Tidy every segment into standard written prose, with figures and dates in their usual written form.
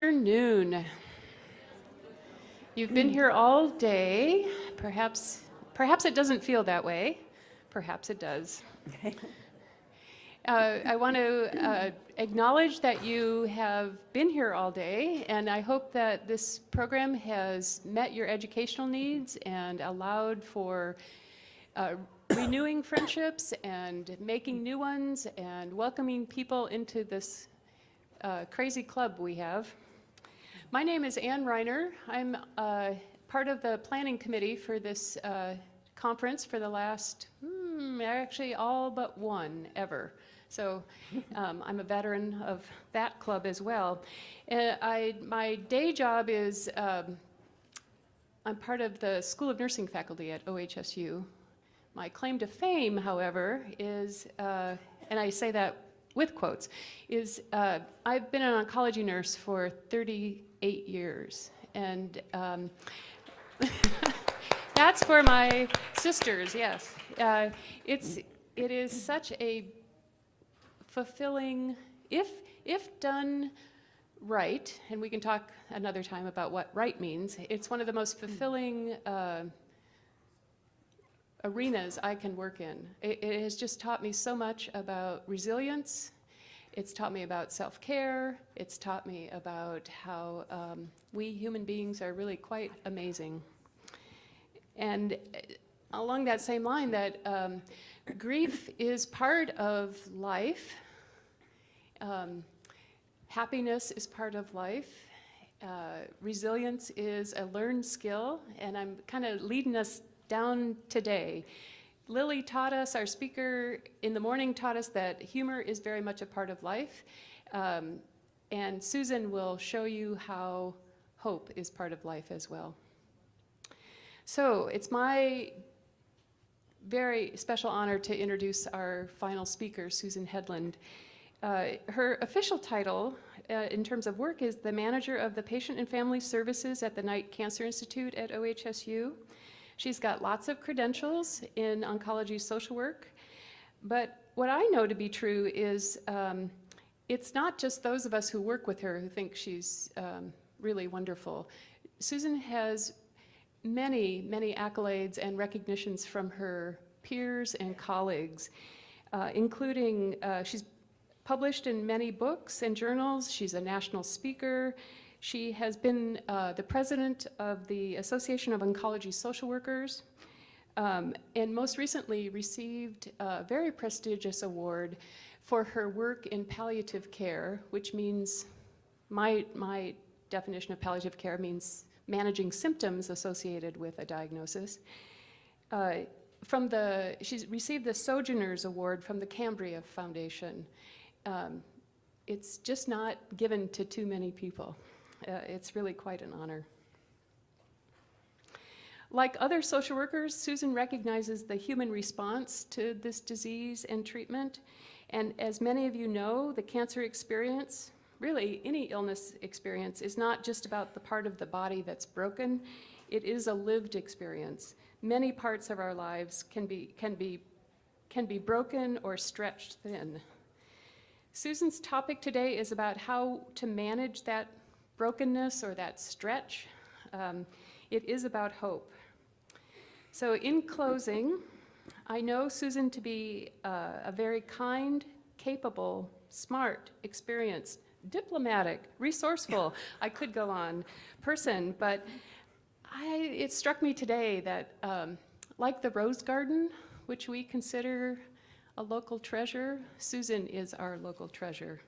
Afternoon. You've been here all day. Perhaps it doesn't feel that way. Perhaps it does. I want to acknowledge that you have been here all day, and I hope that this program has met your educational needs and allowed for renewing friendships and making new ones and welcoming people into this crazy club we have. My name is Ann Reiner. I'm part of the planning committee for this conference for the last, actually all but one ever. So I'm a veteran of that club as well. My day job is, I'm part of the School of Nursing faculty at OHSU. My claim to fame, however, is, and I say that with quotes, is I've been an oncology nurse for 38 years. And that's for my sisters, yes. It is such a fulfilling, if done right, and we can talk another time about what right means, it's one of the most fulfilling arenas I can work in. It has just taught me so much about resilience. It's taught me about self-care. It's taught me about how we human beings are really quite amazing. And along that same line, that grief is part of life. Happiness is part of life. Resilience is a learned skill, and I'm kind of leading us down today. Lily taught us, our speaker in the morning taught us that humor is very much a part of life. And Susan will show you how hope is part of life as well. So it's my very special honor to introduce our final speaker, Susan Hedlund. Her official title in terms of work is the manager of the Patient and Family Services at the Knight Cancer Institute at OHSU. She's got lots of credentials in oncology social work, but what I know to be true is it's not just those of us who work with her who think she's really wonderful. Susan has many, many accolades and recognitions from her peers and colleagues, including she's published in many books and journals. She's a national speaker. She has been the president of the Association of Oncology Social Workers, and most recently received a very prestigious award for her work in palliative care, which means, my definition of palliative care means managing symptoms associated with a diagnosis. She's received the Sojourners Award from the Cambria Foundation. It's just not given to too many people. It's really quite an honor. Like other social workers, Susan recognizes the human response to this disease and treatment. And as many of you know, the cancer experience, really any illness experience, is not just about the part of the body that's broken. It is a lived experience. Many parts of our lives can be broken or stretched thin. Susan's topic today is about how to manage that brokenness or that stretch. It is about hope. So in closing, I know Susan to be a very kind, capable, smart, experienced, diplomatic, resourceful, I could go on, person, but it struck me today that like the Rose Garden, which we consider a local treasure, Susan is our local treasure.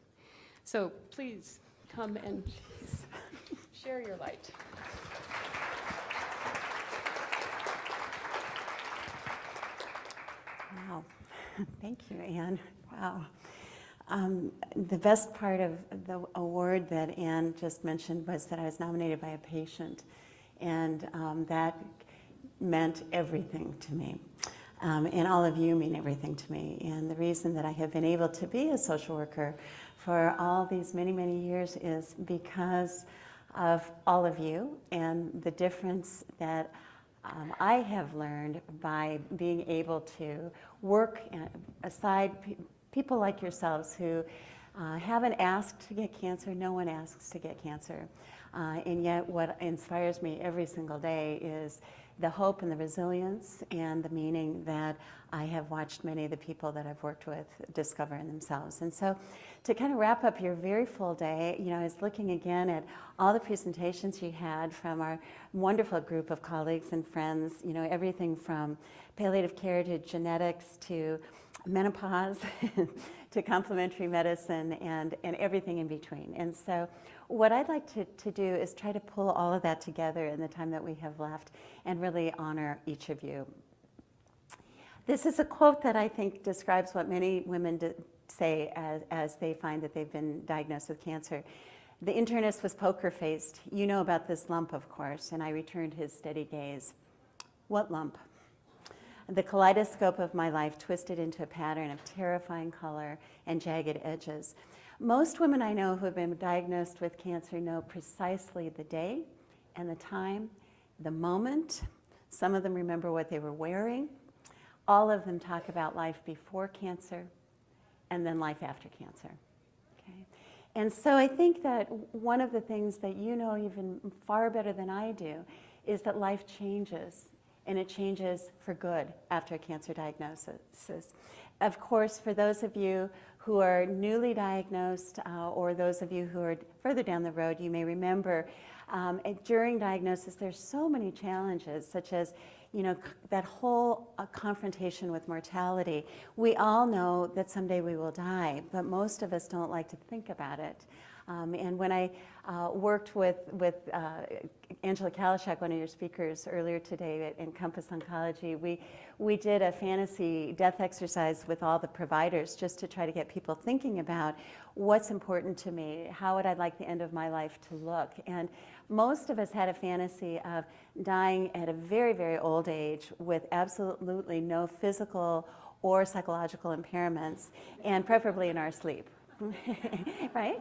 So please come and share your light. Wow, thank you, Ann. Wow. The best part of the award that Ann just mentioned was that I was nominated by a patient, and that meant everything to me. And all of you mean everything to me. And the reason that I have been able to be a social worker for all these many, many years is because of all of you and the difference that I have learned by being able to work aside people like yourselves who haven't asked to get cancer. No one asks to get cancer. And yet what inspires me every single day is the hope and the resilience and the meaning that I have watched many of the people that I've worked with discover in themselves. And so to kind of wrap up your very full day, you know, I was looking again at all the presentations you had from our wonderful group of colleagues and friends, you know, everything from palliative care to genetics to menopause to complementary medicine and everything in between. And so what I'd like to do is try to pull all of that together in the time that we have left and really honor each of you. This is a quote that I think describes what many women say as they find that they've been diagnosed with cancer. The internist was poker-faced. You know about this lump, of course, and I returned his steady gaze. What lump? The kaleidoscope of my life twisted into a pattern of terrifying color and jagged edges. Most women I know who have been diagnosed with cancer know precisely the day and the time, the moment. Some of them remember what they were wearing. All of them talk about life before cancer and then life after cancer. Okay? And so I think that one of the things that you know even far better than I do is that life changes, and it changes for good after a cancer diagnosis. Of course, for those of you who are newly diagnosed or those of you who are further down the road, you may remember during diagnosis there's so many challenges, such as that whole confrontation with mortality. We all know that someday we will die, but most of us don't like to think about it. And when I worked with Angela Kalishak, one of your speakers earlier today at Compass Oncology, we did a fantasy death exercise with all the providers just to try to get people thinking about what's important to me, how would I like the end of my life to look. And most of us had a fantasy of dying at a very, very old age with absolutely no physical or psychological impairments, and preferably in our sleep. Right?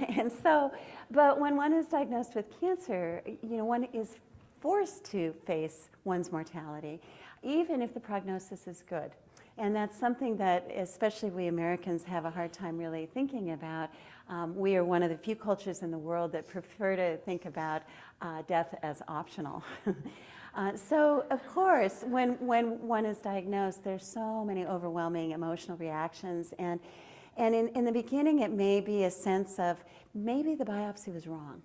And so, but when one is diagnosed with cancer, one is forced to face one's mortality, even if the prognosis is good. And that's something that especially we Americans have a hard time really thinking about. We are one of the few cultures in the world that prefer to think about death as optional. So, of course, when one is diagnosed, there's so many overwhelming emotional reactions. And in the beginning, it may be a sense of maybe the biopsy was wrong.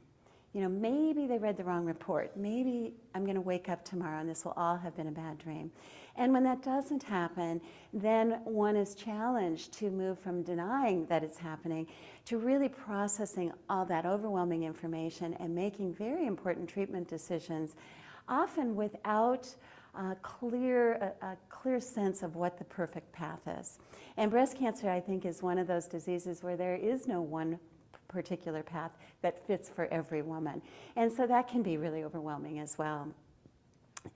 Maybe they read the wrong report. Maybe I'm going to wake up tomorrow and this will all have been a bad dream. And when that doesn't happen, then one is challenged to move from denying that it's happening to really processing all that overwhelming information and making very important treatment decisions, often without a clear sense of what the perfect path is. And breast cancer, I think, is one of those diseases where there is no one particular path that fits for every woman. And so that can be really overwhelming as well.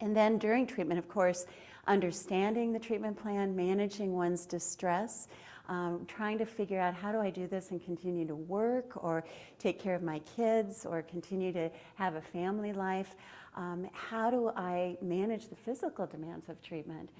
And then during treatment, of course, understanding the treatment plan, managing one's distress, trying to figure out how do I do this and continue to work or take care of my kids or continue to have a family life. How do I manage the physical demands of treatment?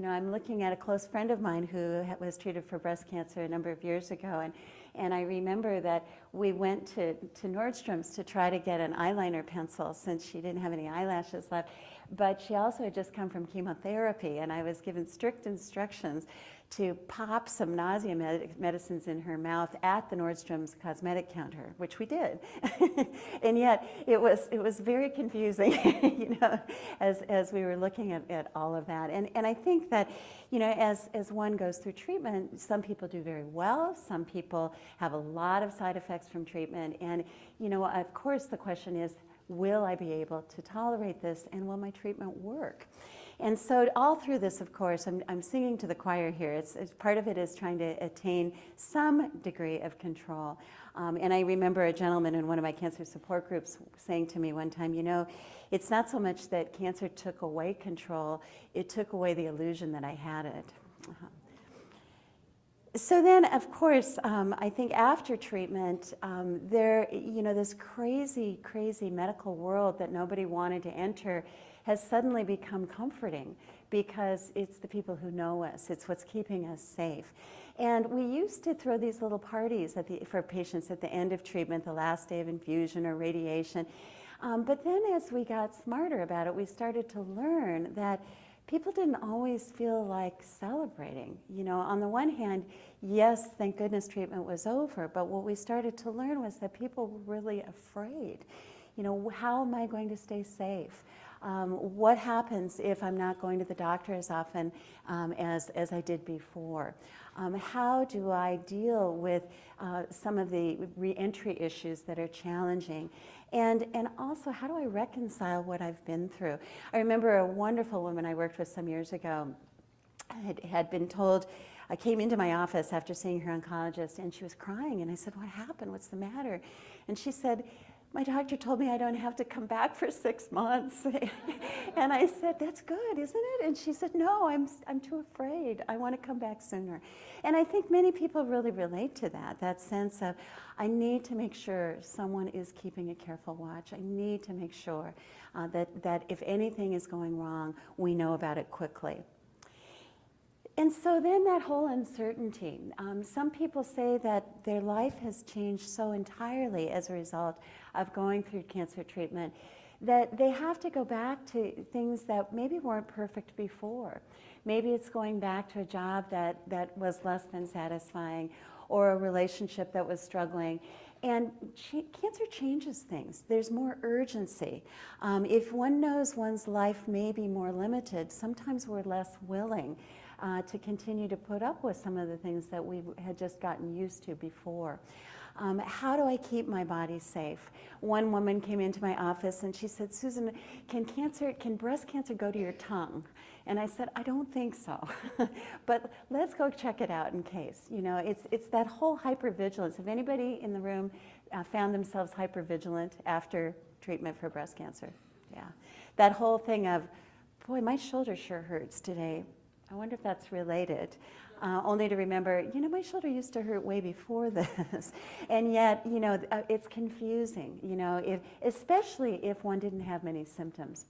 I'm looking at a close friend of mine who was treated for breast cancer a number of years ago, and I remember that we went to Nordstrom's to try to get an eyeliner pencil since she didn't have any eyelashes left, but she also had just come from chemotherapy, and I was given strict instructions to pop some nausea medicines in her mouth at the Nordstrom's cosmetic counter, which we did. And yet it was very confusing, as we were looking at all of that. And I think that, as one goes through treatment, some people do very well, some people have a lot of side effects from treatment, and of course the question is, will I be able to tolerate this, and will my treatment work? And so all through this, of course, I'm singing to the choir here. It's part of it is trying to attain some degree of control. And I remember a gentleman in one of my cancer support groups saying to me one time, it's not so much that cancer took away control, it took away the illusion that I had it. So then, of course, I think after treatment, this crazy, crazy medical world that nobody wanted to enter has suddenly become comforting because it's the people who know us. It's what's keeping us safe. And we used to throw these little parties for patients at the end of treatment, the last day of infusion or radiation. But then as we got smarter about it, we started to learn that people didn't always feel like celebrating. On the one hand, yes, thank goodness treatment was over, but what we started to learn was that people were really afraid. How am I going to stay safe? What happens if I'm not going to the doctor as often as I did before? How do I deal with some of the reentry issues that are challenging? And also, how do I reconcile what I've been through? I remember a wonderful woman I worked with some years ago had been told, I came into my office after seeing her oncologist, and she was crying, and I said, what happened? What's the matter? And she said, my doctor told me I don't have to come back for 6 months. And I said, that's good, isn't it? And she said, no, I'm too afraid. I want to come back sooner. And I think many people really relate to that sense of, I need to make sure someone is keeping a careful watch. I need to make sure that if anything is going wrong, we know about it quickly. And so then that whole uncertainty, some people say that their life has changed so entirely as a result of going through cancer treatment that they have to go back to things that maybe weren't perfect before. Maybe it's going back to a job that was less than satisfying, or a relationship that was struggling. And cancer changes things. There's more urgency. If one knows one's life may be more limited, sometimes we're less willing to continue to put up with some of the things that we had just gotten used to before. How do I keep my body safe? One woman came into my office and she said, Susan, can breast cancer go to your tongue? And I said, I don't think so, but let's go check it out in case. It's that whole hypervigilance. If anybody in the room found themselves hypervigilant after treatment for breast cancer? Yeah. That whole thing of, boy, my shoulder sure hurts today. I wonder if that's related. Only to remember, my shoulder used to hurt way before this. And yet, it's confusing, especially if one didn't have many symptoms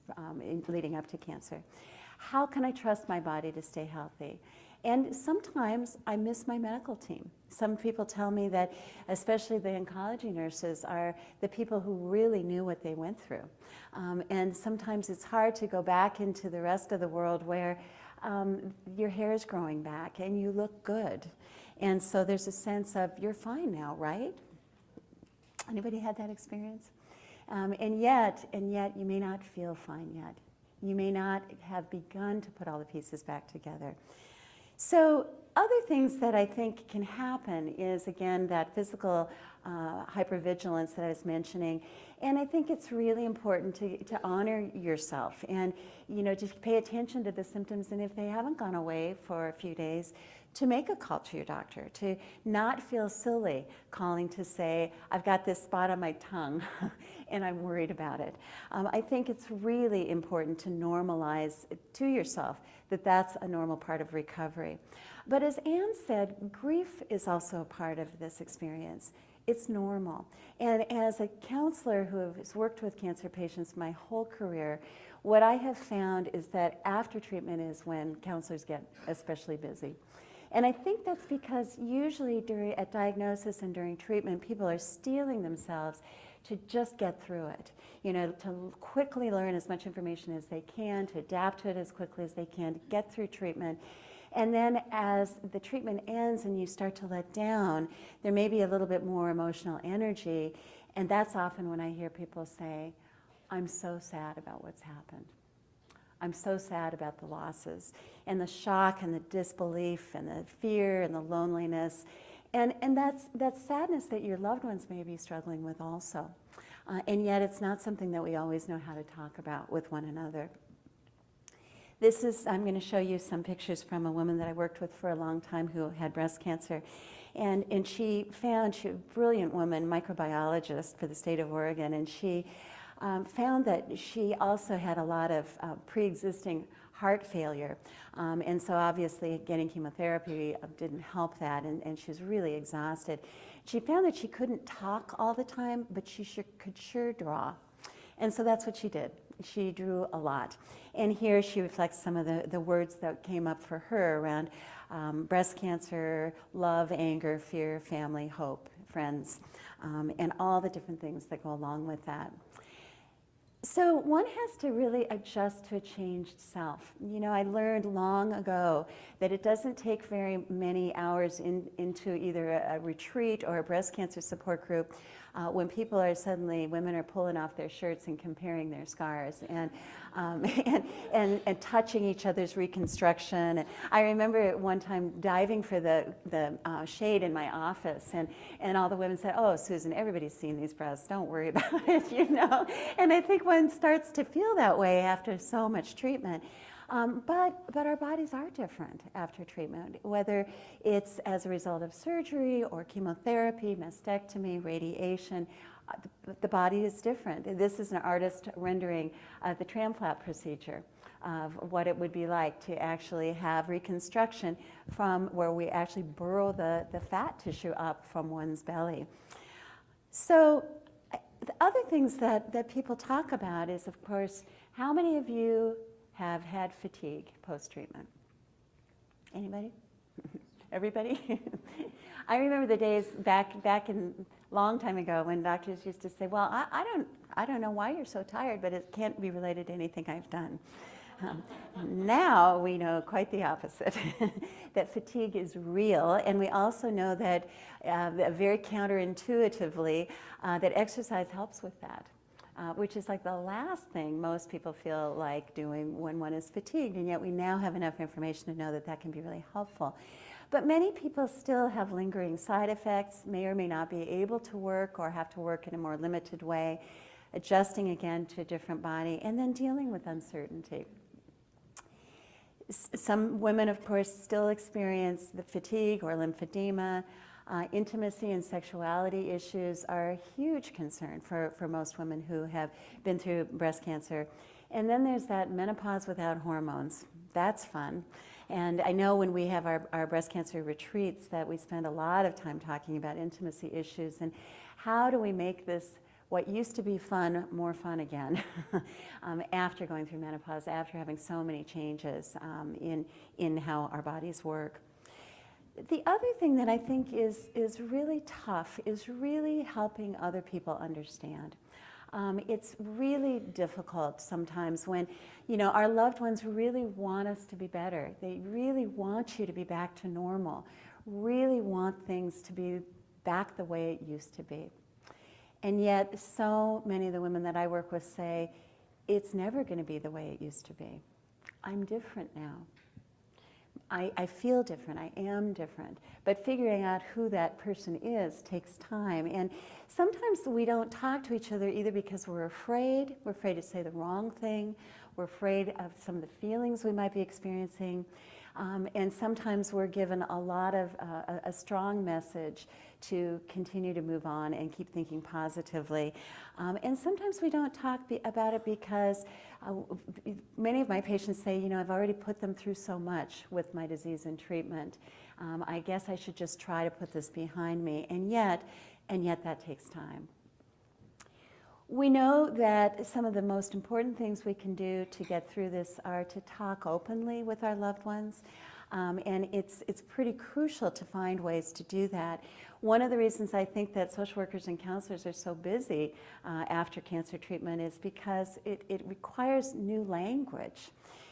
leading up to cancer. How can I trust my body to stay healthy? And sometimes I miss my medical team. Some people tell me that, especially the oncology nurses, are the people who really knew what they went through. And sometimes it's hard to go back into the rest of the world where your hair is growing back and you look good. And so there's a sense of, you're fine now, right? Anybody had that experience? And yet you may not feel fine yet. You may not have begun to put all the pieces back together. So other things that I think can happen is, again, that physical hypervigilance that I was mentioning. And I think it's really important to honor yourself and, to pay attention to the symptoms. And if they haven't gone away for a few days, to make a call to your doctor, to not feel silly calling to say, I've got this spot on my tongue and I'm worried about it. I think it's really important to normalize to yourself that that's a normal part of recovery. But as Anne said, grief is also a part of this experience. It's normal. And as a counselor who has worked with cancer patients my whole career, what I have found is that after treatment is when counselors get especially busy. And I think that's because usually at diagnosis and during treatment, people are steeling themselves to just get through it, to quickly learn as much information as they can, to adapt to it as quickly as they can, to get through treatment. And then as the treatment ends and you start to let down, there may be a little bit more emotional energy. And that's often when I hear people say, I'm so sad about what's happened. I'm so sad about the losses and the shock and the disbelief and the fear and the loneliness. And that's sadness that your loved ones may be struggling with also. And yet it's not something that we always know how to talk about with one another. I'm going to show you some pictures from a woman that I worked with for a long time who had breast cancer. And she a brilliant woman, microbiologist for the state of Oregon, and she found that she also had a lot of pre-existing heart failure. And so obviously getting chemotherapy didn't help that, and she was really exhausted. She found that she couldn't talk all the time, but she could sure draw. And so that's what she did. She drew a lot. And here she reflects some of the words that came up for her around breast cancer, love, anger, fear, family, hope, friends, and all the different things that go along with that. So one has to really adjust to a changed self. You know, I learned long ago that it doesn't take very many hours into either a retreat or a breast cancer support group when people are suddenly, women are pulling off their shirts and comparing their scars and touching each other's reconstruction. And I remember one time diving for the shade in my office, and all the women said, "Oh, Susan, everybody's seen these breasts. Don't worry about it," you know. And I think one starts to feel that way after so much treatment. But our bodies are different after treatment, whether it's as a result of surgery or chemotherapy, mastectomy, radiation. The body is different. This is an artist rendering the Tram Flap procedure of what it would be like to actually have reconstruction from where we actually burrow the fat tissue up from one's belly. So the other things that people talk about is, of course, how many of you have had fatigue post-treatment? Anybody? Everybody? I remember the days back in long time ago when doctors used to say, "Well, I don't know why you're so tired, but it can't be related to anything I've done." Now we know quite the opposite, that fatigue is real, and we also know that very counterintuitively that exercise helps with that. Which is like the last thing most people feel like doing when one is fatigued, and yet we now have enough information to know that that can be really helpful. But many people still have lingering side effects, may or may not be able to work or have to work in a more limited way, adjusting again to a different body, and then dealing with uncertainty. Some women, of course, still experience the fatigue or lymphedema. Intimacy and sexuality issues are a huge concern for most women who have been through breast cancer. And then there's that menopause without hormones. That's fun. And I know when we have our breast cancer retreats that we spend a lot of time talking about intimacy issues and how do we make this, what used to be fun, more fun again after going through menopause, after having so many changes in how our bodies work. The other thing that I think is really tough is really helping other people understand. It's really difficult sometimes when, you know, our loved ones really want us to be better. They really want you to be back to normal, really want things to be back the way it used to be. And yet so many of the women that I work with say, it's never going to be the way it used to be. I'm different now. I feel different, I am different, but figuring out who that person is takes time. And sometimes we don't talk to each other either because we're afraid to say the wrong thing, we're afraid of some of the feelings we might be experiencing, and sometimes we're given a lot of a strong message to continue to move on and keep thinking positively. And sometimes we don't talk about it because many of my patients say, you know, I've already put them through so much with my disease and treatment. I guess I should just try to put this behind me. And yet that takes time. We know that some of the most important things we can do to get through this are to talk openly with our loved ones. And it's pretty crucial to find ways to do that. One of the reasons I think that social workers and counselors are so busy after cancer treatment is because it requires new language.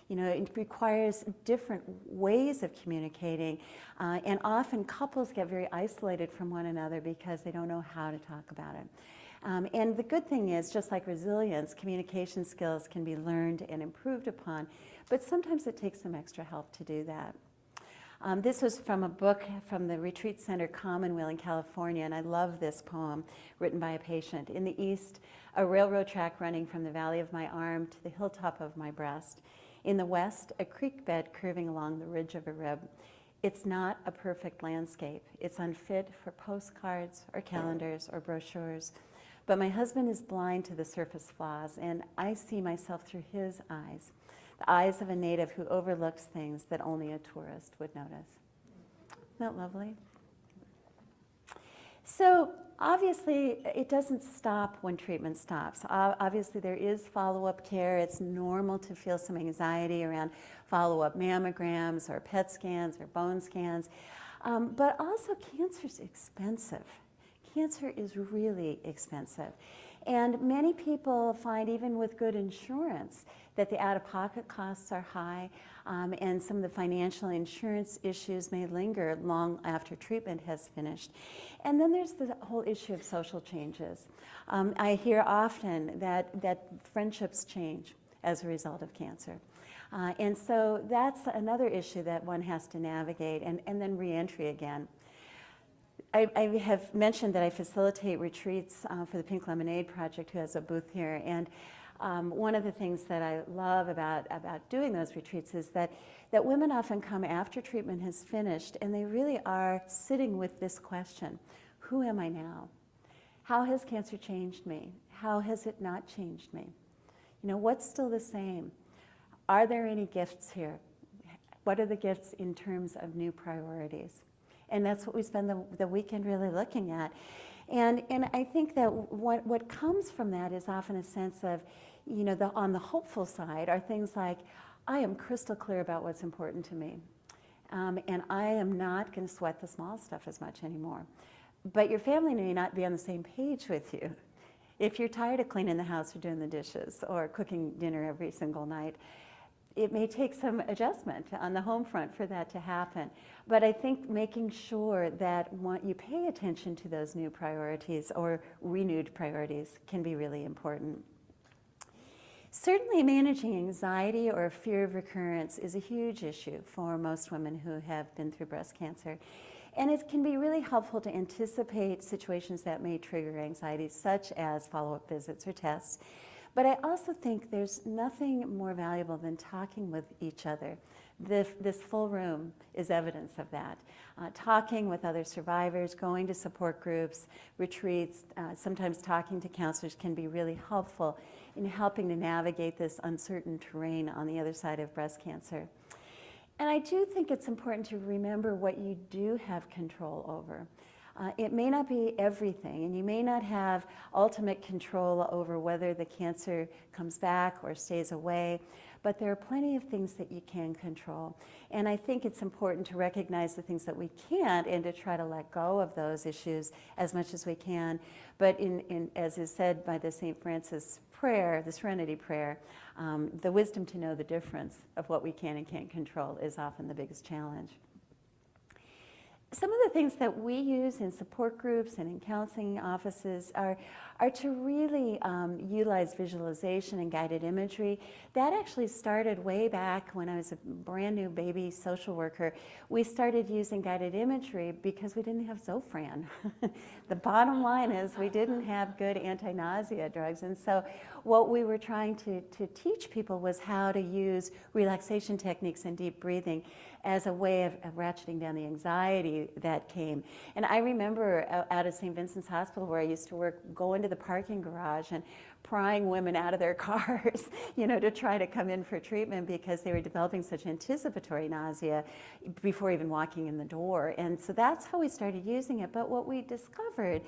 You know, it requires different ways of communicating, and often couples get very isolated from one another because they don't know how to talk about it. And the good thing is, just like resilience, communication skills can be learned and improved upon, but sometimes it takes some extra help to do that. This was from a book from the retreat center Komen in California, and I love this poem written by a patient. In the east, a railroad track running from the valley of my arm to the hilltop of my breast. In the west, a creek bed curving along the ridge of a rib. It's not a perfect landscape. It's unfit for postcards or calendars or brochures. But my husband is blind to the surface flaws, and I see myself through his eyes. the eyes of a native who overlooks things that only a tourist would notice. Isn't that lovely? So obviously, it doesn't stop when treatment stops. Obviously, there is follow-up care. It's normal to feel some anxiety around follow-up mammograms or PET scans or bone scans. But also, cancer is expensive. Cancer is really expensive. And many people find, even with good insurance, that the out-of-pocket costs are high, and some of the financial insurance issues may linger long after treatment has finished. And then there's the whole issue of social changes. I hear often that friendships change as a result of cancer. And so that's another issue that one has to navigate, and then reentry again. I have mentioned that I facilitate retreats for the Pink Lemonade Project, who has a booth here. And one of the things that I love about doing those retreats is that women often come after treatment has finished, and they really are sitting with this question: who am I now? How has cancer changed me? How has it not changed me? You know, what's still the same? Are there any gifts here? What are the gifts in terms of new priorities? And that's what we spend the weekend really looking at. And I think that what comes from that is often a sense of, you know, on the hopeful side are things like, I am crystal clear about what's important to me. And I am not going to sweat the small stuff as much anymore. But your family may not be on the same page with you. If you're tired of cleaning the house or doing the dishes or cooking dinner every single night, it may take some adjustment on the home front for that to happen. But I think making sure that you pay attention to those new priorities or renewed priorities can be really important. Certainly managing anxiety or fear of recurrence is a huge issue for most women who have been through breast cancer. And it can be really helpful to anticipate situations that may trigger anxiety, such as follow-up visits or tests. But I also think there's nothing more valuable than talking with each other. This full room is evidence of that. Talking with other survivors, going to support groups, retreats, sometimes talking to counselors can be really helpful in helping to navigate this uncertain terrain on the other side of breast cancer. And I do think it's important to remember what you do have control over. It may not be everything, and you may not have ultimate control over whether the cancer comes back or stays away, but there are plenty of things that you can control. And I think it's important to recognize the things that we can't and to try to let go of those issues as much as we can. But as is said by the St. Francis prayer, the Serenity Prayer, the wisdom to know the difference of what we can and can't control is often the biggest challenge. Some of the things that we use in support groups and in counseling offices are to really utilize visualization and guided imagery. That actually started way back when I was a brand new baby social worker. We started using guided imagery because we didn't have Zofran. The bottom line is we didn't have good anti-nausea drugs, and so what we were trying to teach people was how to use relaxation techniques and deep breathing as a way of ratcheting down the anxiety that came. And I remember out of St. Vincent's Hospital, where I used to work, going to the parking garage and prying women out of their cars, you know, to try to come in for treatment because they were developing such anticipatory nausea before even walking in the door. And so that's how we started using it. But what we discovered,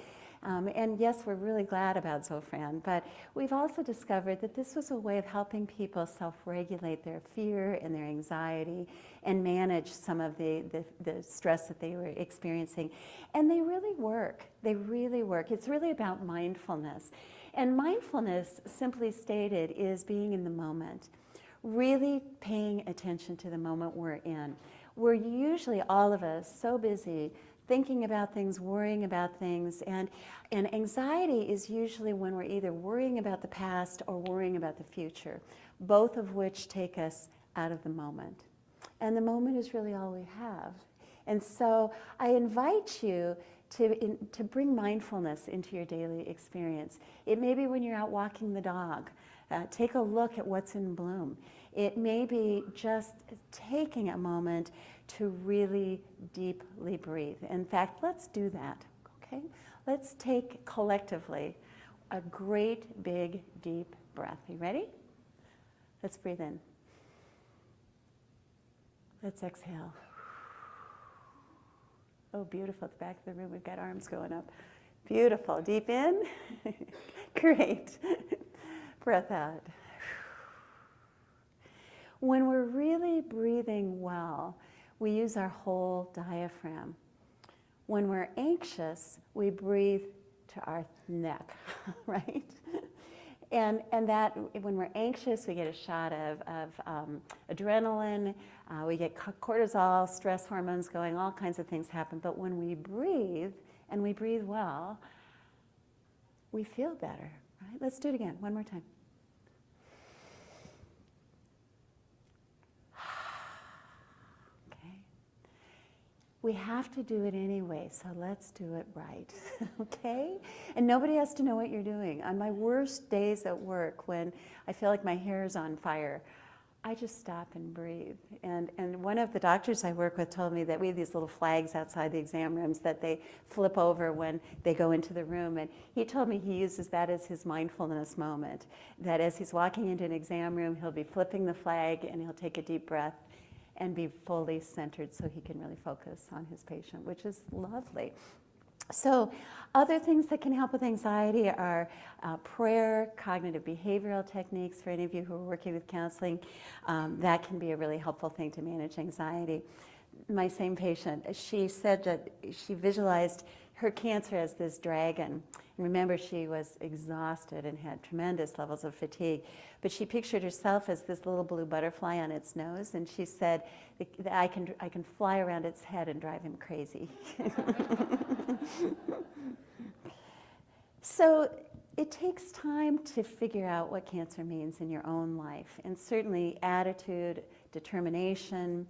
and yes, we're really glad about Zofran, but we've also discovered that this was a way of helping people self-regulate their fear and their anxiety and manage some of the stress that they were experiencing. And they really work. They really work. It's really about mindfulness. And mindfulness, simply stated, is being in the moment, really paying attention to the moment we're in. We're usually, all of us, so busy thinking about things, worrying about things, and anxiety is usually when we're either worrying about the past or worrying about the future, both of which take us out of the moment. And the moment is really all we have. And so I invite you to bring mindfulness into your daily experience. It may be when you're out walking the dog. Take a look at what's in bloom. It may be just taking a moment to really deeply breathe. In fact, let's do that, okay? Let's take collectively a great, big, deep breath. Are you ready? Let's breathe in. Let's exhale. Oh, beautiful. At the back of the room, we've got arms going up. Beautiful. Deep in. Great. Breath out. When we're really breathing well, we use our whole diaphragm. When we're anxious, we breathe to our neck, right? And that, when we're anxious, we get a shot of adrenaline, we get cortisol, stress hormones going, all kinds of things happen. But when we breathe, and we breathe well, we feel better, right? Let's do it again, one more time. Okay. We have to do it anyway, so let's do it right, okay? And nobody has to know what you're doing. On my worst days at work, when I feel like my hair is on fire, I just stop and breathe. And one of the doctors I work with told me that we have these little flags outside the exam rooms that they flip over when they go into the room. And he told me he uses that as his mindfulness moment, that as he's walking into an exam room, he'll be flipping the flag and he'll take a deep breath and be fully centered so he can really focus on his patient, which is lovely. So other things that can help with anxiety are prayer, cognitive behavioral techniques. For any of you who are working with counseling, that can be a really helpful thing to manage anxiety. My same patient, she said that she visualized her cancer as this dragon. And remember, she was exhausted and had tremendous levels of fatigue. But she pictured herself as this little blue butterfly on its nose, and she said, I can fly around its head and drive him crazy. So it takes time to figure out what cancer means in your own life. And certainly attitude, determination,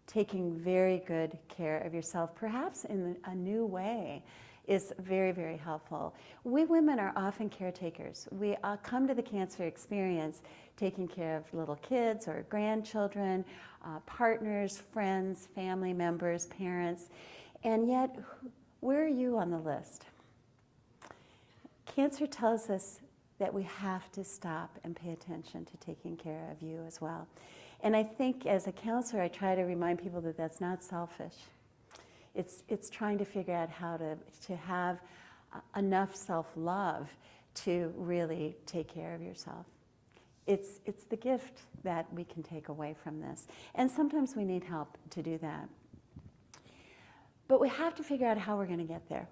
taking very good care of yourself, perhaps in a new way, is very, very helpful. We women are often caretakers. We come to the cancer experience taking care of little kids or grandchildren, partners, friends, family members, parents, and yet, where are you on the list? Cancer tells us that we have to stop and pay attention to taking care of you as well. And I think as a counselor, I try to remind people that that's not selfish. It's trying to figure out how to have enough self-love to really take care of yourself. It's the gift that we can take away from this. And sometimes we need help to do that. But we have to figure out how we're going to get there.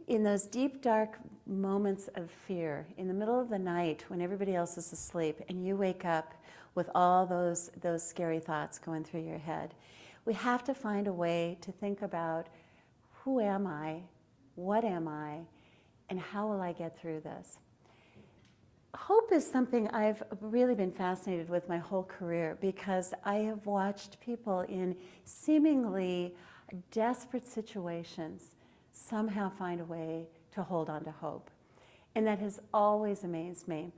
In those deep, dark moments of fear, in the middle of the night when everybody else is asleep and you wake up with all those scary thoughts going through your head, we have to find a way to think about, who am I, what am I, and how will I get through this? Hope is something I've really been fascinated with my whole career, because I have watched people in seemingly desperate situations somehow find a way to hold on to hope. And that has always amazed me.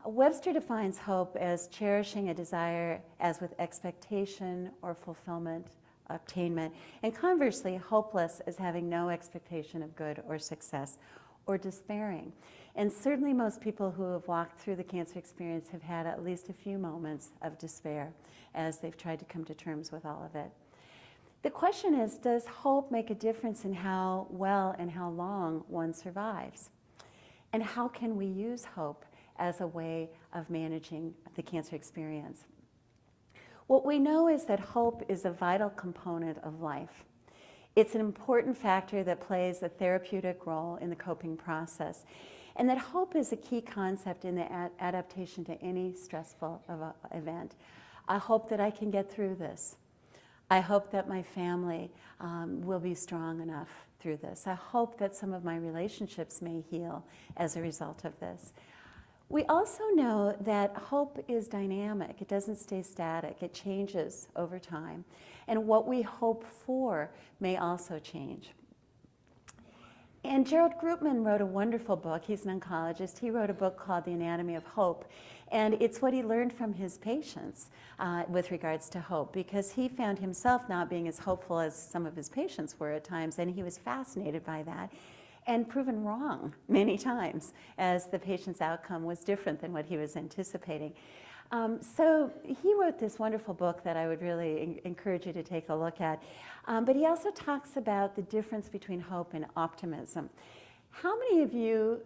Webster defines hope as cherishing a desire as with expectation or fulfillment, attainment, and conversely, hopeless as having no expectation of good or success, or despairing. And certainly most people who have walked through the cancer experience have had at least a few moments of despair as they've tried to come to terms with all of it. The question is, does hope make a difference in how well and how long one survives? And how can we use hope as a way of managing the cancer experience? What we know is that hope is a vital component of life. It's an important factor that plays a therapeutic role in the coping process, and that hope is a key concept in the adaptation to any stressful event. I hope that I can get through this. I hope that my family will be strong enough through this. I hope that some of my relationships may heal as a result of this. We also know that hope is dynamic. It doesn't stay static. It changes over time. And what we hope for may also change. And Gerald Groopman wrote a wonderful book. He's an oncologist. He wrote a book called The Anatomy of Hope. And it's what he learned from his patients with regards to hope, because he found himself not being as hopeful as some of his patients were at times, and he was fascinated by that and proven wrong many times as the patient's outcome was different than what he was anticipating. So he wrote this wonderful book that I would really encourage you to take a look at. But he also talks about the difference between hope and optimism. How many of you,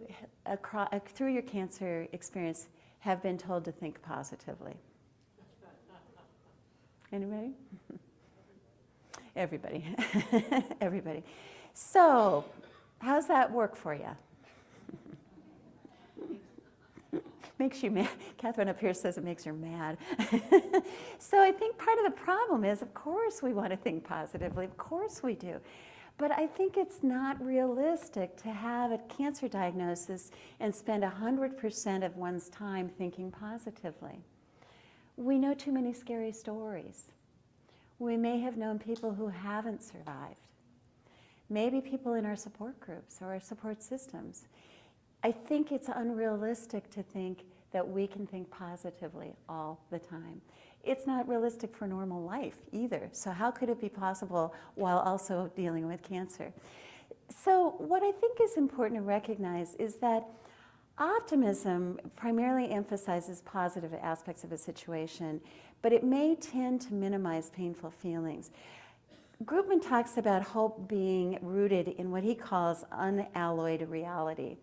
through your cancer experience, have been told to think positively? Anybody? Everybody. Everybody. So, how's that work for you? Makes you mad. Catherine up here says it makes her mad. So I think part of the problem is, of course we want to think positively, of course we do. But I think it's not realistic to have a cancer diagnosis and spend 100% of one's time thinking positively. We know too many scary stories. We may have known people who haven't survived. Maybe people in our support groups or our support systems. I think it's unrealistic to think that we can think positively all the time. It's not realistic for normal life either. So how could it be possible while also dealing with cancer? So what I think is important to recognize is that optimism primarily emphasizes positive aspects of a situation, but it may tend to minimize painful feelings. Grubman talks about hope being rooted in what he calls unalloyed reality.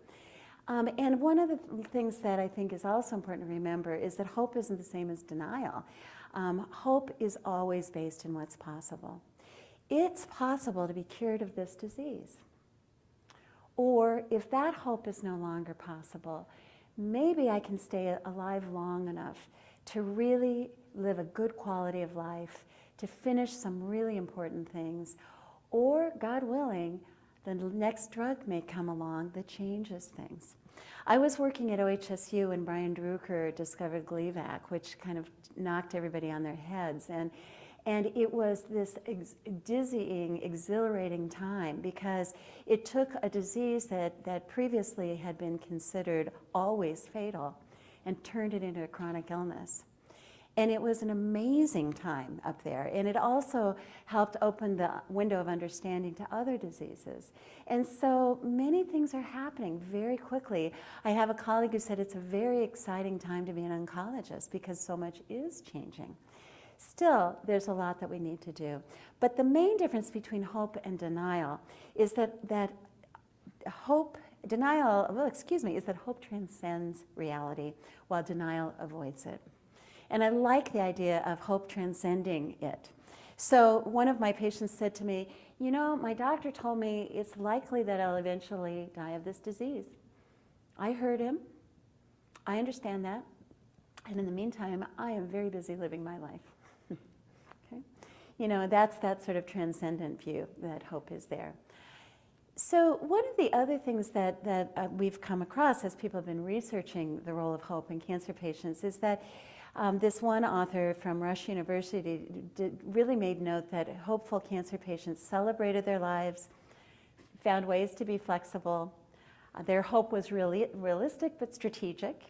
And one of the things that I think is also important to remember is that hope isn't the same as denial. Hope is always based in what's possible. It's possible to be cured of this disease. Or if that hope is no longer possible, maybe I can stay alive long enough to really live a good quality of life, to finish some really important things, or, God willing, the next drug may come along that changes things. I was working at OHSU when Brian Drucker discovered Gleevec, which kind of knocked everybody on their heads. And it was this dizzying, exhilarating time because it took a disease that previously had been considered always fatal and turned it into a chronic illness. And it was an amazing time up there. And it also helped open the window of understanding to other diseases. And so many things are happening very quickly. I have a colleague who said it's a very exciting time to be an oncologist because so much is changing. Still, there's a lot that we need to do. But the main difference between hope and denial is that hope transcends reality while denial avoids it. And I like the idea of hope transcending it. So one of my patients said to me, you know, my doctor told me it's likely that I'll eventually die of this disease. I heard him. I understand that. And in the meantime, I am very busy living my life. Okay? You know, that's that sort of transcendent view that hope is there. So one of the other things that we've come across as people have been researching the role of hope in cancer patients is that this one author from Rush University really made note that hopeful cancer patients celebrated their lives, found ways to be flexible. Their hope was really realistic but strategic.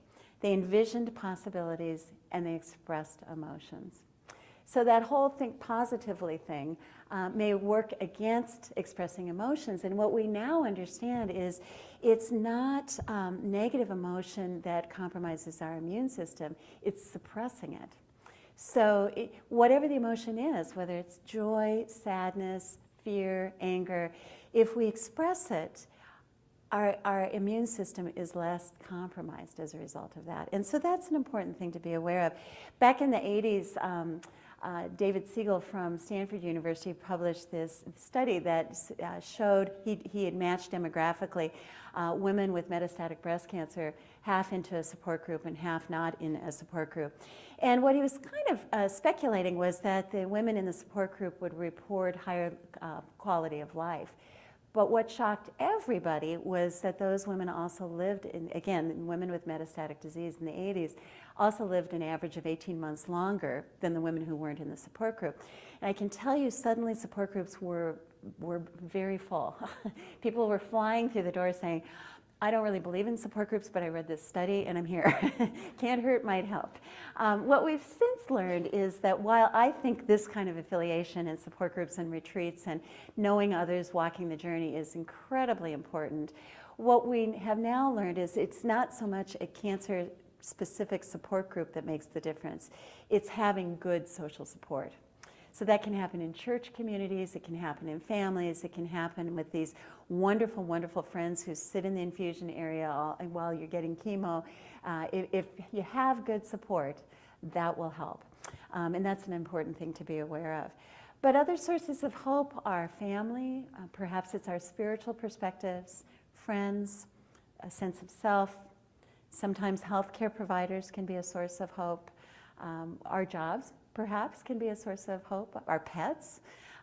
They envisioned possibilities and they expressed emotions. So that whole think positively thing may work against expressing emotions. And what we now understand is it's not negative emotion that compromises our immune system, it's suppressing it. So whatever the emotion is, whether it's joy, sadness, fear, anger, if we express it, our immune system is less compromised as a result of that. And so that's an important thing to be aware of. Back in the 80s, David Siegel from Stanford University published this study that showed he had matched demographically women with metastatic breast cancer, half into a support group and half not in a support group. And what he was kind of speculating was that the women in the support group would report higher quality of life. But what shocked everybody was that those women also lived, again, women with metastatic disease in the 80s, also lived an average of 18 months longer than the women who weren't in the support group. And I can tell you suddenly support groups were very full. People were flying through the door saying, I don't really believe in support groups, but I read this study and I'm here. Can't hurt, might help. What we've since learned is that while I think this kind of affiliation in support groups and retreats and knowing others walking the journey is incredibly important, what we have now learned is it's not so much a cancer specific support group that makes the difference. It's having good social support. So that can happen in church communities, it can happen in families, it can happen with these wonderful, wonderful friends who sit in the infusion area while you're getting chemo. If you have good support, that will help. And that's an important thing to be aware of. But other sources of hope are family, perhaps it's our spiritual perspectives, friends, a sense of self. Sometimes healthcare providers can be a source of hope. Our jobs, perhaps, can be a source of hope. Our pets.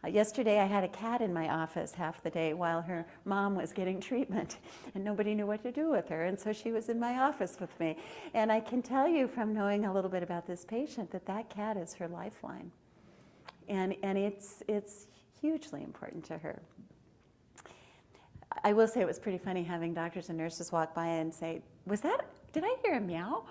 Yesterday I had a cat in my office half the day while her mom was getting treatment, and nobody knew what to do with her, and so she was in my office with me. And I can tell you from knowing a little bit about this patient that that cat is her lifeline. And it's hugely important to her. I will say it was pretty funny having doctors and nurses walk by and say, did I hear a meow?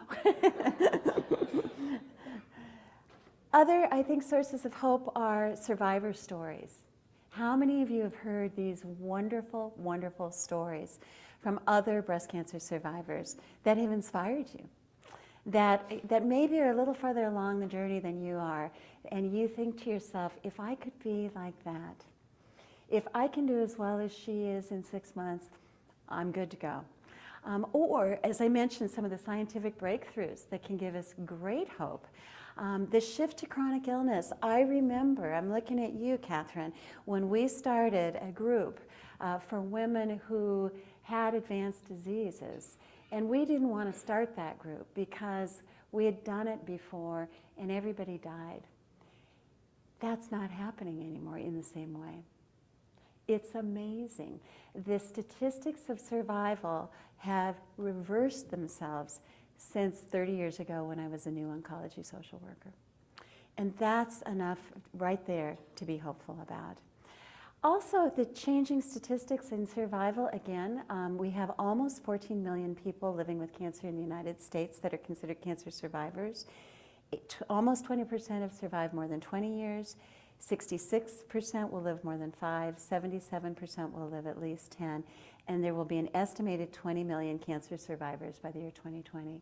Other, I think, sources of hope are survivor stories. How many of you have heard these wonderful, wonderful stories from other breast cancer survivors that have inspired you? That maybe are a little farther along the journey than you are, and you think to yourself, if I could be like that, if I can do as well as she is in 6 months, I'm good to go. Or, as I mentioned, some of the scientific breakthroughs that can give us great hope. The shift to chronic illness. I remember, I'm looking at you, Catherine, when we started a group for women who had advanced diseases. And we didn't want to start that group because we had done it before and everybody died. That's not happening anymore in the same way. It's amazing. The statistics of survival have reversed themselves since 30 years ago when I was a new oncology social worker. And that's enough right there to be hopeful about. Also, the changing statistics in survival, again, we have almost 14 million people living with cancer in the United States that are considered cancer survivors. Almost 20% have survived more than 20 years. 66% will live more than 5, 77% will live at least 10, and there will be an estimated 20 million cancer survivors by the year 2020.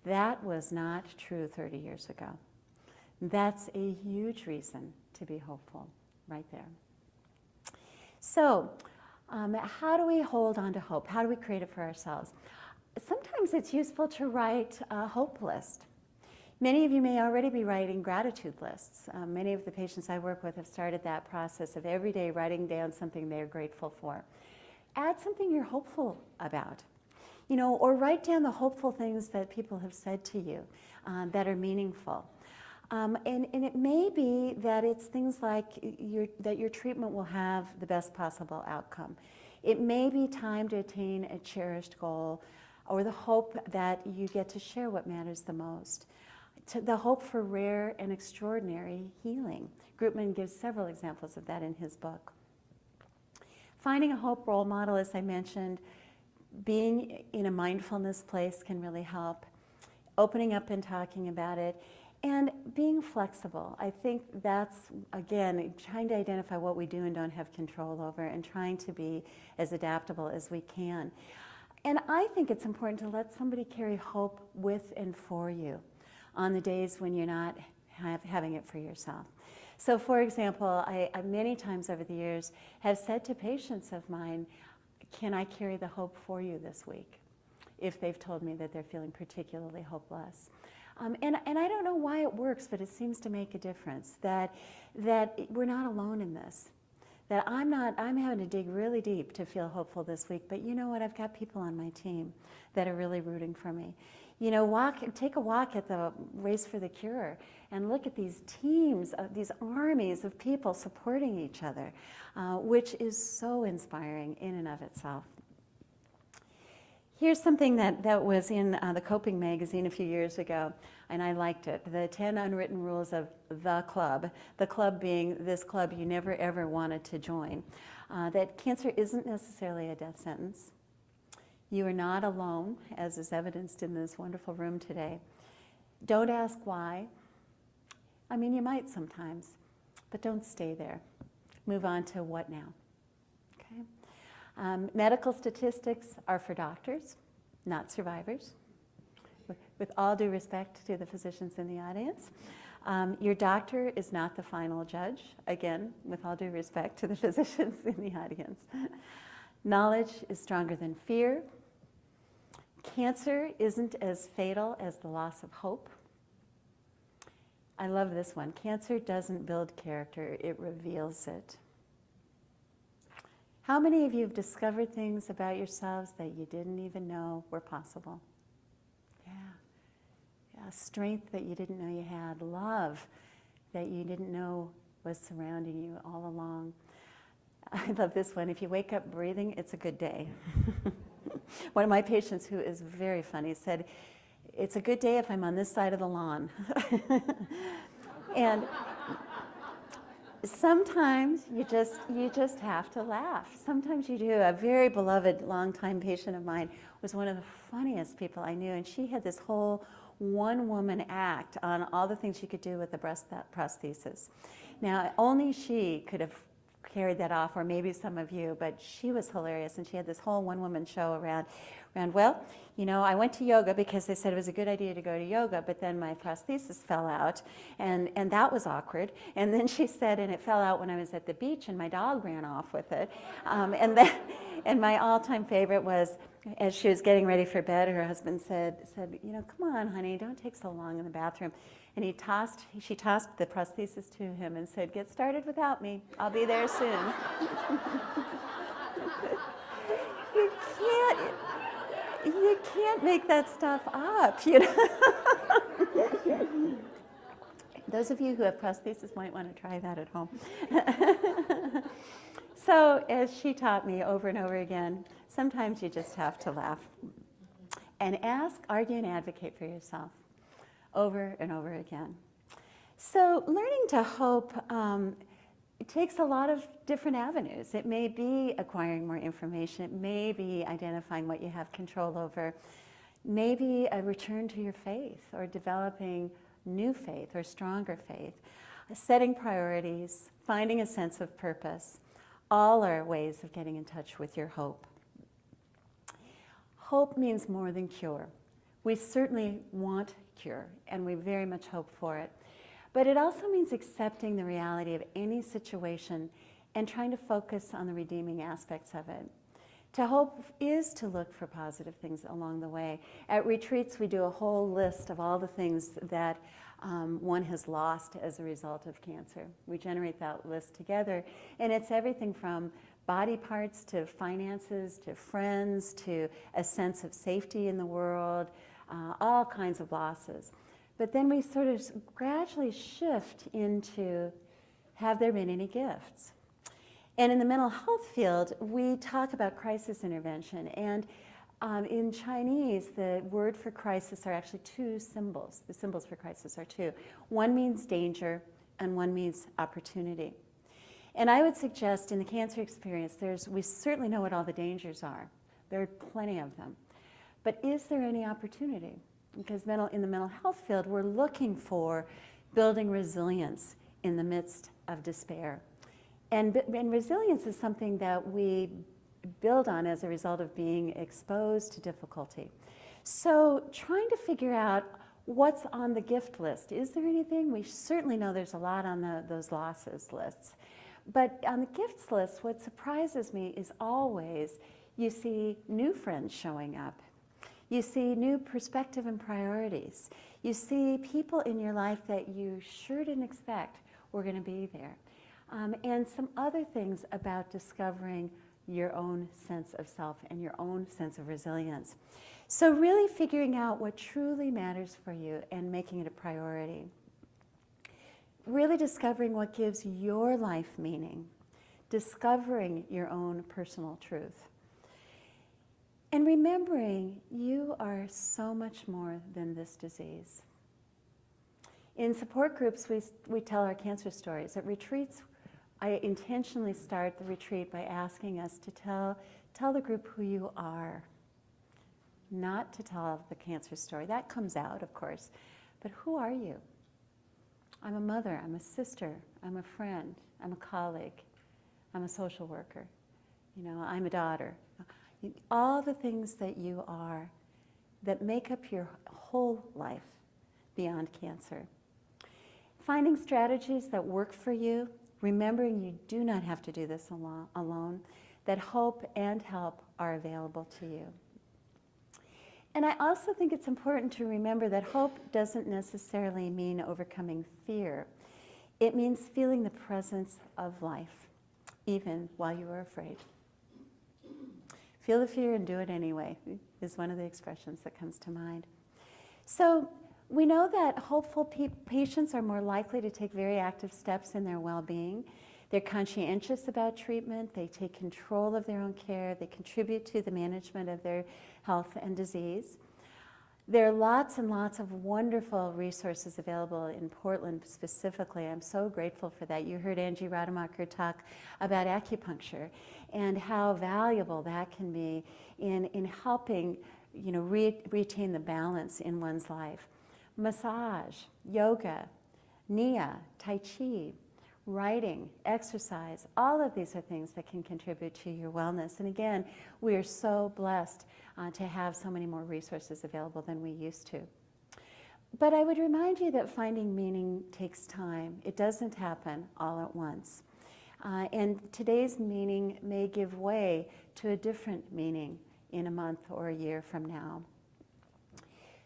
That was not true 30 years ago. That's a huge reason to be hopeful right there. So, how do we hold on to hope? How do we create it for ourselves? Sometimes it's useful to write a hope list. Many of you may already be writing gratitude lists. Many of the patients I work with have started that process of every day writing down something they're grateful for. Add something you're hopeful about, or write down the hopeful things that people have said to you that are meaningful. And it may be that it's things like that your treatment will have the best possible outcome. It may be time to attain a cherished goal, or the hope that you get to share what matters the most. The hope for rare and extraordinary healing. Groupman gives several examples of that in his book. Finding a hope role model, as I mentioned, being in a mindfulness place can really help. Opening up and talking about it. And being flexible. I think that's, again, trying to identify what we do and don't have control over and trying to be as adaptable as we can. And I think it's important to let somebody carry hope with and for you on the days when you're not having it for yourself. So, for example, I many times over the years have said to patients of mine, can I carry the hope for you this week? If they've told me that they're feeling particularly hopeless. And I don't know why it works, but it seems to make a difference, that we're not alone in this. That I'm having to dig really deep to feel hopeful this week, but you know what, I've got people on my team that are really rooting for me. Take a walk at the Race for the Cure and look at these teams, these armies of people supporting each other, which is so inspiring in and of itself. Here's something that was in the Coping magazine a few years ago, and I liked it. The 10 unwritten rules of the club being this club you never ever wanted to join. That cancer isn't necessarily a death sentence. You are not alone, as is evidenced in this wonderful room today. Don't ask why. I mean, you might sometimes, but don't stay there. Move on to what now, okay? Medical statistics are for doctors, not survivors. with all due respect to the physicians in the audience. Your doctor is not the final judge, again, with all due respect to the physicians in the audience. Knowledge is stronger than fear. Cancer isn't as fatal as the loss of hope. I love this one. Cancer doesn't build character, it reveals it. How many of you have discovered things about yourselves that you didn't even know were possible? Yeah. Strength that you didn't know you had. Love that you didn't know was surrounding you all along. I love this one. If you wake up breathing, it's a good day. One of my patients, who is very funny, said, "It's a good day if I'm on this side of the lawn." And sometimes you just have to laugh. Sometimes you do. A very beloved longtime patient of mine was one of the funniest people I knew, and she had this whole one-woman act on all the things she could do with the breast prosthesis. Now, only she could have carried that off, or maybe some of you, but she was hilarious, and she had this whole one-woman show around, well, you know, I went to yoga because they said it was a good idea to go to yoga, but then my prosthesis fell out, and that was awkward. And then she said, and it fell out when I was at the beach, and my dog ran off with it. And my all-time favorite was, as she was getting ready for bed, her husband said, you know, come on, honey, don't take so long in the bathroom. And she tossed the prosthesis to him and said, get started without me. I'll be there soon. You can't make that stuff up, you know. Those of you who have prosthesis might want to try that at home. So, as she taught me over and over again, sometimes you just have to laugh. And ask, argue, and advocate for yourself over and over again. So, learning to hope, it takes a lot of different avenues. It may be acquiring more information. It may be identifying what you have control over. Maybe a return to your faith, or developing new faith or stronger faith. Setting priorities, finding a sense of purpose. All are ways of getting in touch with your hope. Hope means more than cure. We certainly want cure, and we very much hope for it. But it also means accepting the reality of any situation and trying to focus on the redeeming aspects of it. To hope is to look for positive things along the way. At retreats, we do a whole list of all the things that one has lost as a result of cancer. We generate that list together, and it's everything from body parts to finances to friends to a sense of safety in the world, all kinds of losses. But then we sort of gradually shift into, have there been any gifts? And in the mental health field, we talk about crisis intervention. And in Chinese, the word for crisis are actually two symbols. The symbols for crisis are two. One means danger, and one means opportunity. And I would suggest in the cancer experience, we certainly know what all the dangers are. There are plenty of them. But is there any opportunity? Because in the mental health field, we're looking for building resilience in the midst of despair. And resilience is something that we build on as a result of being exposed to difficulty. So trying to figure out what's on the gift list. Is there anything? We certainly know there's a lot on those losses lists. But on the gifts list, what surprises me is always you see new friends showing up. You see new perspective and priorities. You see people in your life that you sure didn't expect were going to be there. And some other things about discovering your own sense of self and your own sense of resilience. So really figuring out what truly matters for you and making it a priority. Really discovering what gives your life meaning. Discovering your own personal truth. And remembering you are so much more than this disease. In support groups, we tell our cancer stories. At retreats, I intentionally start the retreat by asking us to tell the group who you are. Not to tell the cancer story. That comes out, of course. But who are you? I'm a mother, I'm a sister, I'm a friend, I'm a colleague, I'm a social worker, I'm a daughter. All the things that you are, that make up your whole life beyond cancer. Finding strategies that work for you, remembering you do not have to do this alone, that hope and help are available to you. And I also think it's important to remember that hope doesn't necessarily mean overcoming fear. It means feeling the presence of life, even while you are afraid. Feel the fear and do it anyway, is one of the expressions that comes to mind. So we know that hopeful patients are more likely to take very active steps in their well-being. They're conscientious about treatment, they take control of their own care, they contribute to the management of their health and disease. There are lots and lots of wonderful resources available in Portland specifically. I'm so grateful for that. You heard Angie Rademacher talk about acupuncture and how valuable that can be in helping, you know, retain the balance in one's life. Massage, yoga, Nia, Tai Chi, writing, exercise, all of these are things that can contribute to your wellness. And again, we are so blessed to have so many more resources available than we used to. But I would remind you that finding meaning takes time. It doesn't happen all at once. And today's meaning may give way to a different meaning in a month or a year from now.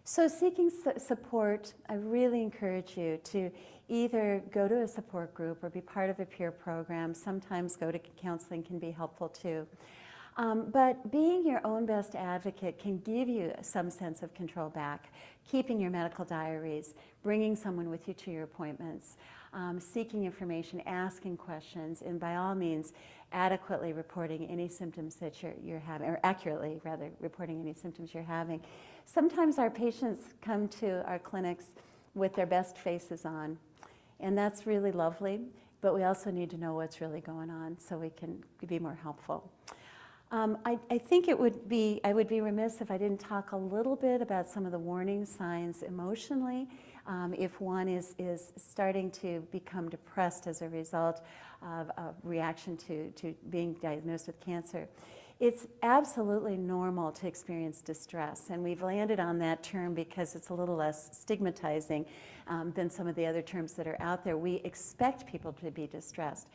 So seeking support, I really encourage you to either go to a support group or be part of a peer program. Sometimes go to counseling can be helpful too. But being your own best advocate can give you some sense of control back, keeping your medical diaries, bringing someone with you to your appointments, seeking information, asking questions, and by all means, adequately reporting any symptoms that you're having, or accurately, rather, reporting any symptoms you're having. Sometimes our patients come to our clinics with their best faces on, and that's really lovely, but we also need to know what's really going on so we can be more helpful. I think I would be remiss if I didn't talk a little bit about some of the warning signs emotionally if one is starting to become depressed as a result of a reaction to being diagnosed with cancer. It's absolutely normal to experience distress, and we've landed on that term because it's a little less stigmatizing than some of the other terms that are out there. We expect people to be distressed.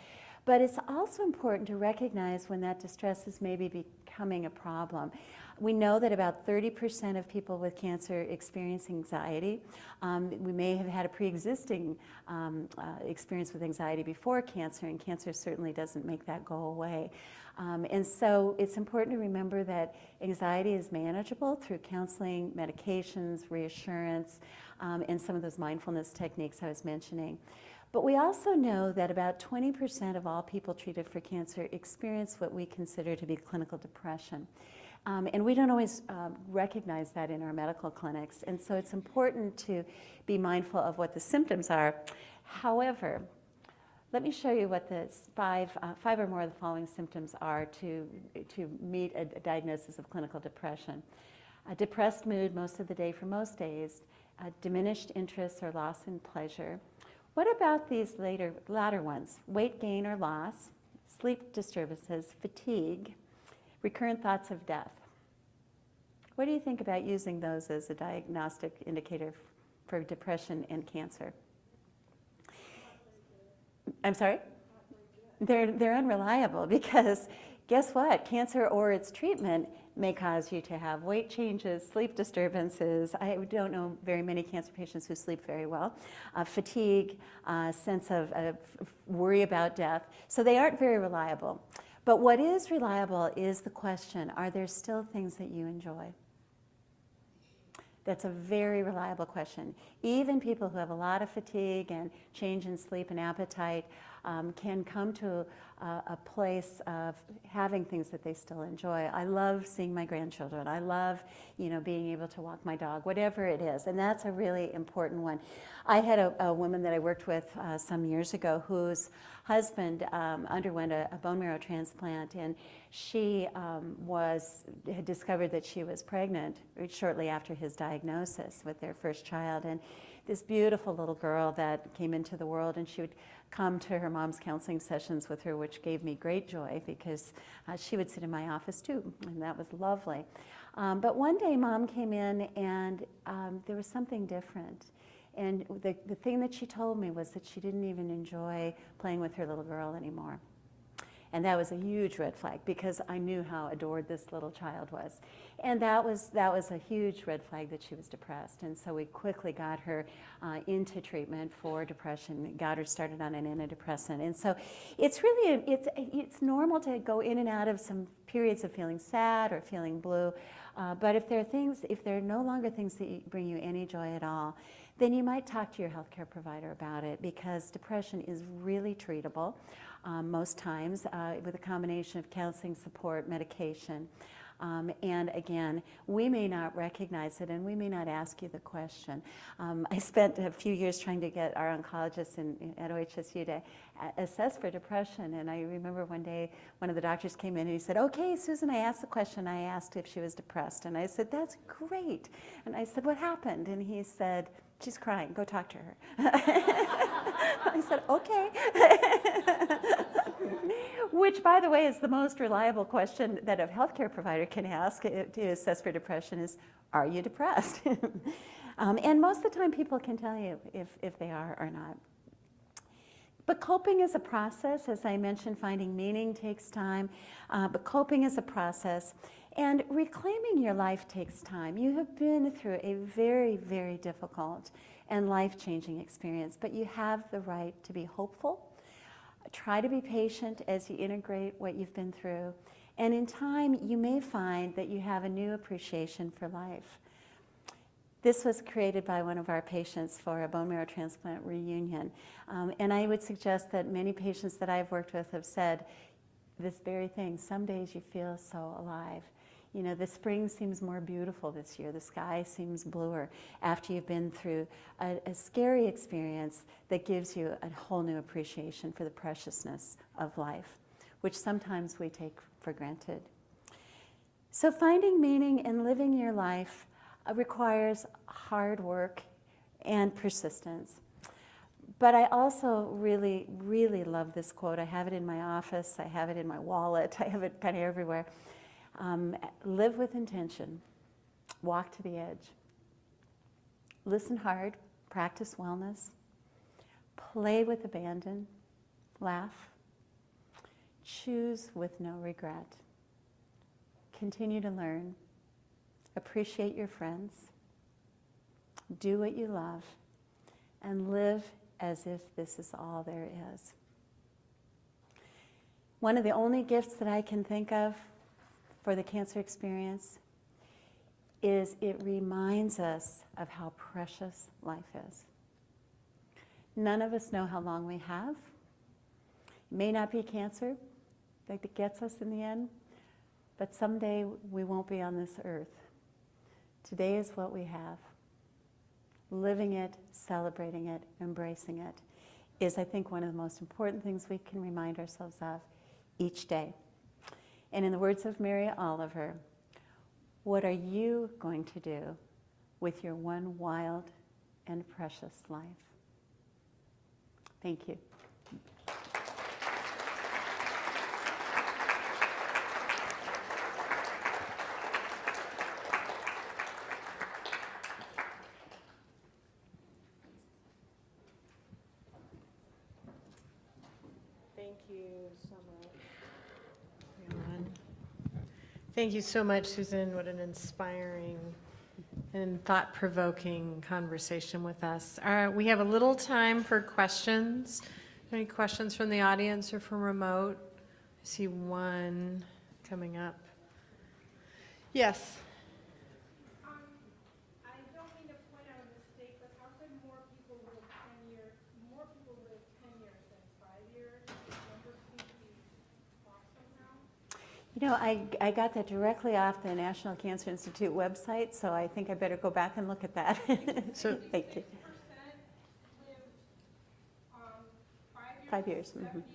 But it's also important to recognize when that distress is maybe becoming a problem. We know that about 30% of people with cancer experience anxiety. We may have had a pre-existing experience with anxiety before cancer, and cancer certainly doesn't make that go away. And so it's important to remember that anxiety is manageable through counseling, medications, reassurance, and some of those mindfulness techniques I was mentioning. But we also know that about 20% of all people treated for cancer experience what we consider to be clinical depression. And we don't always recognize that in our medical clinics. And so it's important to be mindful of what the symptoms are. However, let me show you what the five or more of the following symptoms are to meet a diagnosis of clinical depression. A depressed mood most of the day for most days, a diminished interest or loss in pleasure. What about these latter ones? Weight gain or loss, sleep disturbances, fatigue, recurrent thoughts of death. What do you think about using those as a diagnostic indicator for depression and cancer? I'm sorry? They're unreliable because guess what? Cancer or its treatment may cause you to have weight changes, sleep disturbances. I don't know very many cancer patients who sleep very well. Fatigue, sense of worry about death. So they aren't very reliable. But what is reliable is the question, are there still things that you enjoy? That's a very reliable question. Even people who have a lot of fatigue and change in sleep and appetite can come to a place of having things that they still enjoy. I love seeing my grandchildren. I love, being able to walk my dog, whatever it is. And that's a really important one. I had a woman that I worked with some years ago whose husband underwent a bone marrow transplant, and she had discovered that she was pregnant shortly after his diagnosis with their first child. And this beautiful little girl that came into the world, and she would come to her mom's counseling sessions with her, which gave me great joy because she would sit in my office too, and that was lovely. But one day Mom came in and there was something different. And the thing that she told me was that she didn't even enjoy playing with her little girl anymore. And that was a huge red flag because I knew how adored this little child was. And that was a huge red flag that she was depressed. And so we quickly got her into treatment for depression, got her started on an antidepressant. And so it's really, it's normal to go in and out of some periods of feeling sad or feeling blue. But if there are no longer things that bring you any joy at all, then you might talk to your healthcare provider about it, because depression is really treatable most times with a combination of counseling, support, medication. And again, we may not recognize it and we may not ask you the question. I spent a few years trying to get our oncologists at OHSU to assess for depression, and I remember one day one of the doctors came in and he said, "Okay, Susan, I asked the question. I asked if she was depressed." And I said, "That's great." And I said, "What happened?" And he said, "She's crying. Go talk to her." I said, "Okay." Which, by the way, is the most reliable question that a healthcare provider can ask to assess for depression is, are you depressed? And most of the time people can tell you if they are or not. But coping is a process. As I mentioned, finding meaning takes time, but coping is a process. And reclaiming your life takes time. You have been through a very, very difficult and life-changing experience, but you have the right to be hopeful. Try to be patient as you integrate what you've been through. And in time, you may find that you have a new appreciation for life. This was created by one of our patients for a bone marrow transplant reunion. And I would suggest that many patients that I've worked with have said this very thing. Some days you feel so alive. You know, the spring seems more beautiful this year. The sky seems bluer after you've been through a scary experience that gives you a whole new appreciation for the preciousness of life, which sometimes we take for granted. So finding meaning and living your life requires hard work and persistence. But I also really, really love this quote. I have it in my office. I have it in my wallet. I have it kind of everywhere. Live with intention, walk to the edge, listen hard, practice wellness, play with abandon, laugh, choose with no regret, continue to learn, appreciate your friends, do what you love, and live as if this is all there is. One of the only gifts that I can think of for the cancer experience is it reminds us of how precious life is. None of us know how long we have. It may not be cancer that gets us in the end, but someday we won't be on this earth. Today is what we have. Living it, celebrating it, embracing it is, I think, one of the most important things we can remind ourselves of each day. And in the words of Mary Oliver, what are you going to do with your one wild and precious life? Thank you. Thank you so much, everyone. Thank you so much, Susan. What an inspiring and thought-provoking conversation with us. We have a little time for questions. Any questions from the audience or from remote? I see one coming up. Yes. I don't mean to point out a mistake, but how could more people live 10 years than 5 years? Numbers seem to be off somehow. You know, I got that directly off the National Cancer Institute website, so I think I better go back and look at that. So, thank you. 6% lived 5 years. 5 years. 77% lived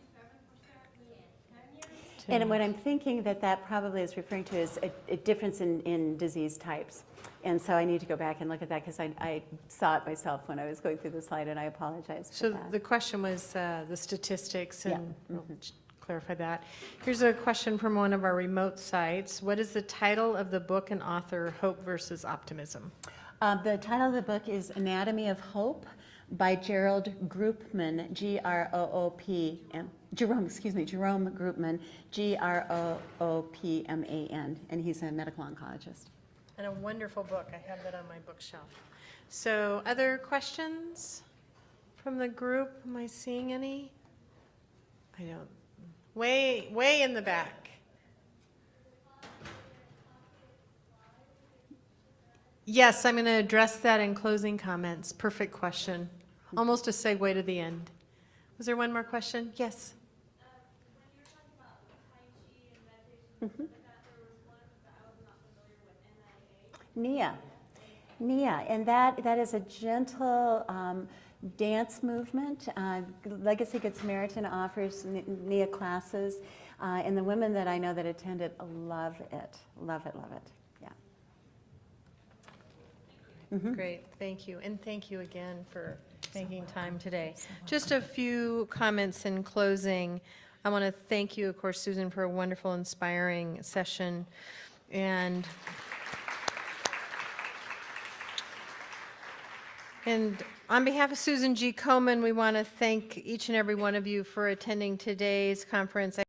10 years. And what I'm thinking that probably is referring to is a difference in disease types. And so I need to go back and look at that because I saw it myself when I was going through the slide, and I apologize for so that. the question was the statistics and Yeah. clarify that. Here's a question from one of our remote sites. What is the title of the book and author, Hope versus Optimism? The title of the book is Anatomy of Hope by Gerald Groopman, Jerome Groopman, Groopman, and he's a medical oncologist. And a wonderful book. I have that on my bookshelf. So other questions from the group? Am I seeing any? I don't. Way in the back. Yes, I'm going to address that in closing comments. Perfect question. Almost a segue to the end. Was there one more question? Yes. When you were talking about Tai Chi and meditation and stuff like that, there was one that I was not familiar with, Nia, and that is a gentle dance movement. Legacy Good Samaritan offers Nia classes, and the women that I know that attend it love it. Yeah. Great, thank you. And thank you again for making time today. Just a few comments in closing. I want to thank you, of course, Susan, for a wonderful, inspiring session. And on behalf of Susan G. Komen, we want to thank each and every one of you for attending today's conference.